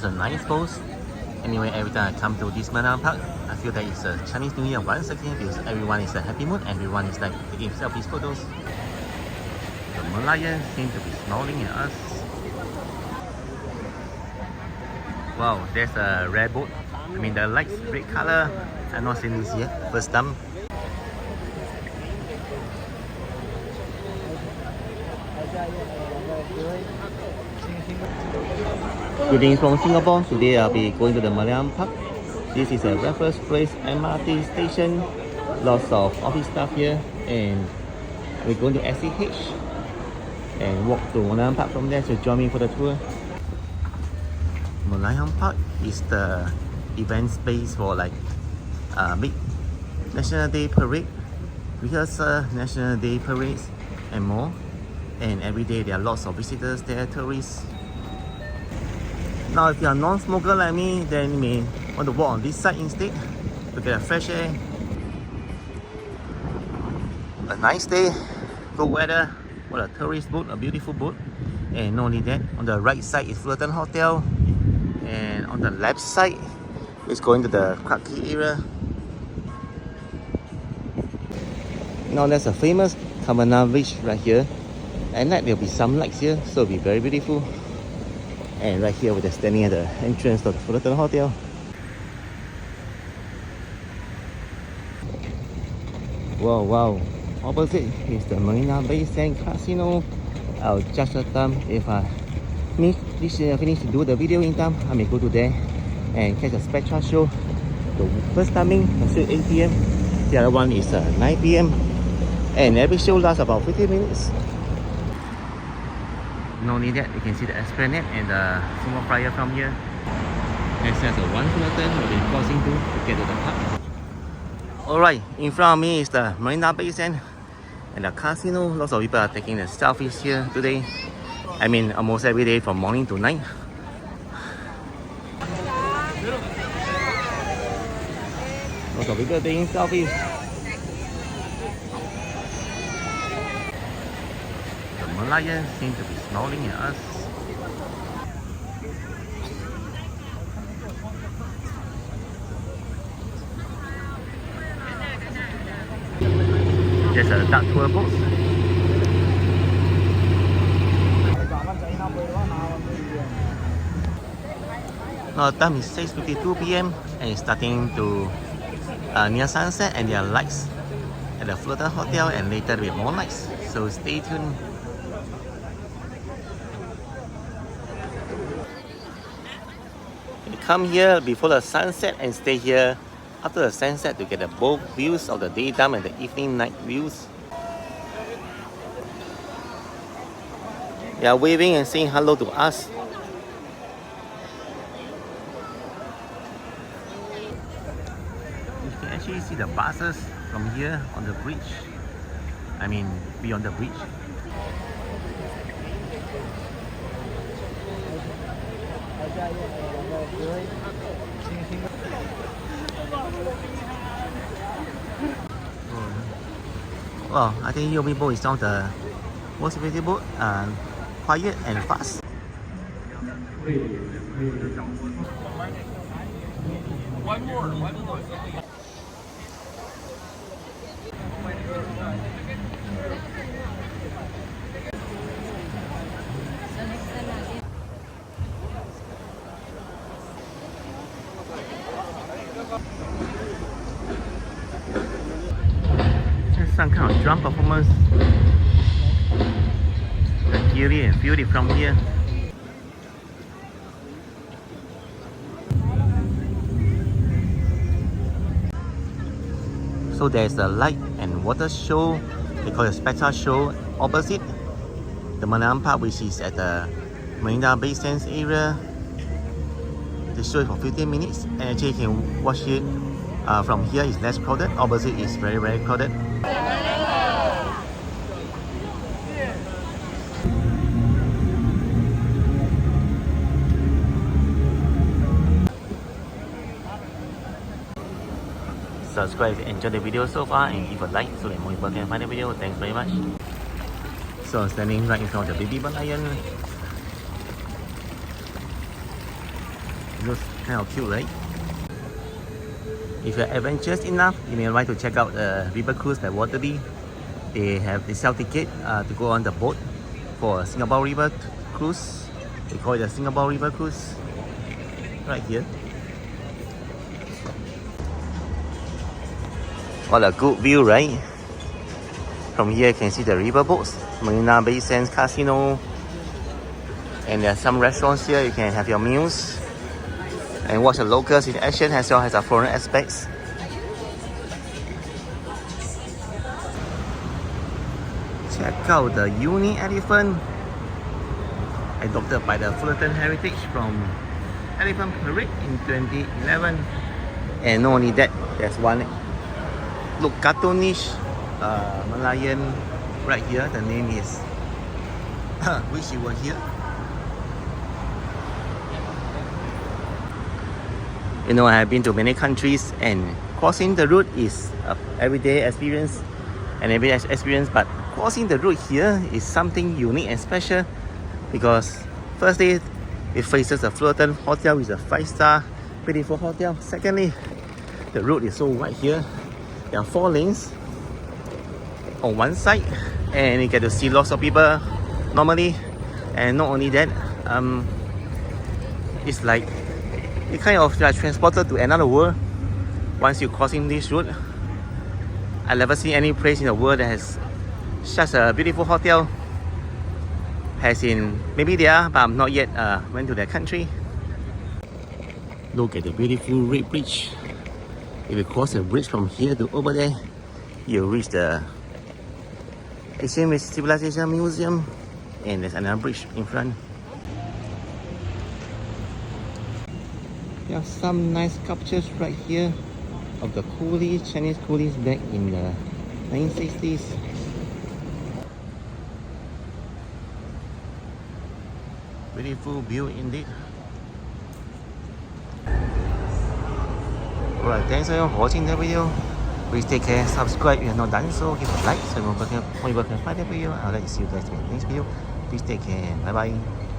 has a nice pose. Anyway, every time I come to this Merlion Park, I feel that it's a Chinese New Year once again because everyone is in a happy mood. Everyone is like taking selfies photos. The Merlion seems to be smiling at us. Wow, there's a rare boat. I mean the lights red color. I've not seen this yet. First time. Greetings from Singapore. Today I'll be going to the Merlion Park. This is a Raffles Place MRT station. Lots of office staff here, and we're going to SCH and walk to Merlion Park from there. So join me for the tour. Merlion Park is the event space for like big National Day parade, rehearsal, National Day parades, and more. And every day there are lots of visitors there, tourists. Now if you are a non-smoker like me, then you may want to walk on this side instead to get a fresh air. A nice day, good weather. What a tourist boat, a beautiful boat. And not only that, on the right side is Fullerton Hotel, and on the left side is going to the Clarke Quay area. Now there's a famous Cabanana Beach right here. At night there'll be some lights here, so it'll be very beautiful. And right here we're just standing at the entrance to the Fullerton Hotel. Wow, wow. Opposite is the Marina Bay Sands Casino. I'll judge the time. If I finish to do the video in time, I may go to there and catch a Spectra show. The first timing is 8 PM. The other one is 9 PM. And every show lasts about 15 minutes. No need that, you can see the Esplanade and the Singapore Flyer from here. Next there's a one Fullerton we'll be crossing to get to the park. Alright, in front of me is the Marina Bay Sands and the casino. Lots of people are taking the selfies here today. I mean almost every day from morning to night. Lots of people taking selfies. The Merlion seems to be smiling at us. There's a duck tour boat. Now the time is 6:52 PM and it's starting to near sunset, and there are lights at the Fullerton Hotel, and later there will be more lights. So stay tuned. Come here before the sunset and stay here after the sunset to get the both views of the daytime and the evening night views. They are waving and saying hello to us. You can actually see the buses from here on the bridge. I mean beyond the bridge. Well, I think UOB boat is now the most beautiful boat, quiet and fast. One more. Some kind of drum performance. You can hear it and feel it from here. So there's a light and water show. They call it a Spectra show opposite the Merlion Park, which is at the Marina Bay Sands area. They show it for 15 minutes, and actually you can watch it from here. It's less crowded. Opposite is very, very crowded. Subscribe if you enjoyed the video so far, and give a like so that more people can find the video. Thanks very much. So I'm standing right in front of the baby Merlion. It looks kind of cute, right? If you're adventurous enough, you may like to check out the river cruise by Waterby. They sell ticket to go on the boat for a Singapore River cruise. They call it the Singapore River Cruise. Right here. What a good view, right? From here you can see the river boats, Marina Bay Sands Casino, and there are some restaurants here. You can have your meals and watch the locals in action as well as the foreign aspects. Check out the uni elephant, adopted by the Fullerton Heritage from Elephant Parade in 2011. And not only that, there's one look cartoonish Merlion right here. The name is Wish You Were Here. You know, I have been to many countries and crossing the route is an everyday experience but crossing the route here is something unique and special because firstly, it faces the Fullerton Hotel, which is a 5-star beautiful hotel. Secondly, the road is so wide here. There are 4 lanes on one side and you get to see lots of people normally. And not only that, it's like you kind of like transported to another world once you're crossing this route. I've never seen any place in the world that has such a beautiful hotel. As in, maybe they are, but I'm not yet went to their country. Look at the beautiful red bridge. If you cross the bridge from here to over there, you'll reach the Asian Civilization Museum, and there's another bridge in front. There are some nice sculptures right here of the coolies, Chinese coolies back in the 1960s. Beautiful view indeed. Alright, thanks for watching the video. Please take care, subscribe if you have not done so, give a like so more people can find the video. I'll let you see you guys in the next video. Please take care, bye bye.